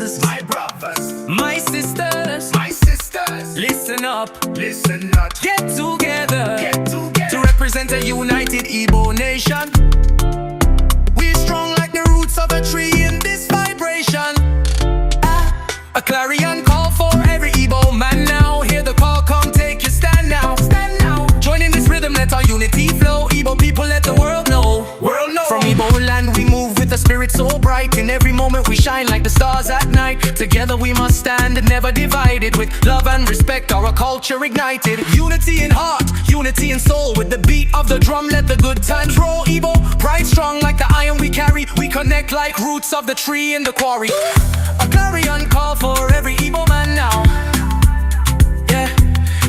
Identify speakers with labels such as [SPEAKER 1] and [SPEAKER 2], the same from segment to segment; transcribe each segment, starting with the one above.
[SPEAKER 1] brothers, my sisters, listen up, get together, to represent a united Igbo nation. We're strong like the roots of a tree in this vibration. A clarion call for every Igbo man now. Hear the call, come take your stand now. Join in this rhythm, let our unity flow. Igbo people, let the world know. From Igbo land we move with a spirit so bright. In every moment we shine like the stars at night. Together we must stand and never divided. With love and respect, our culture ignited. Unity in heart, unity in soul. With the beat of the drum, let the good times roll. Igbo, pride strong like the iron we carry. We connect like roots of the tree in the quarry. A clarion call for every Igbo man now. Yeah,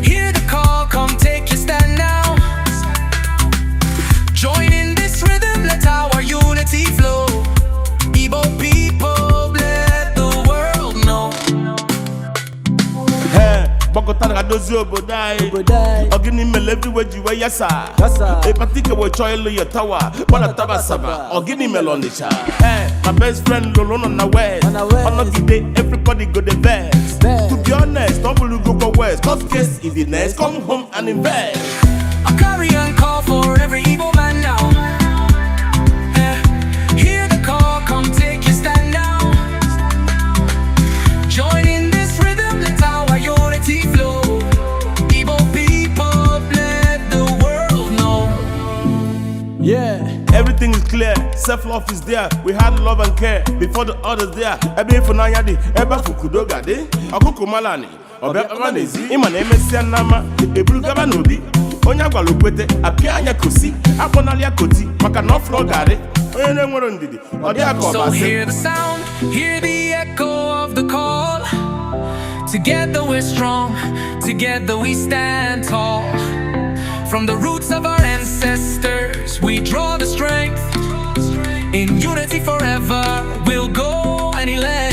[SPEAKER 1] hear the call, come take your stand now. Join in this rhythm, let our unity flow. Igbo people, let the world know.
[SPEAKER 2] Hey, Bogota dozi obodai. Ogini mele everywhere jiwe yasa. Epatike wo choilo your tower. Bala taba saba. Ogini mele on the cha. Hey, my best friend Lolo on the west. On today, everybody go the best. To be honest, don't believe go west. Cause case is the next. Come home and invest.
[SPEAKER 1] A clarion call for every Igbo man now. Hear the call, come take your stand now. Join in this rhythm, let our unity flow. Igbo people, let the world know.
[SPEAKER 2] Yeah, everything is clear, self-love is there. We had love and care before the others there. Ebe funanyadi, ebe fukudogade. Okuku malani, obe amanezi. Ima na emesi anama, ebulu gaba nobi. Onya gwalokwete, apia anya kosi. Aponalia koti, maka no floor gare. Oye nwere ndidi, odi akoba.
[SPEAKER 1] So hear the sound, hear the echo of the call. Together we're strong, together we stand tall. From the roots of our ancestors, we draw the strength. In unity forever, we'll go any length.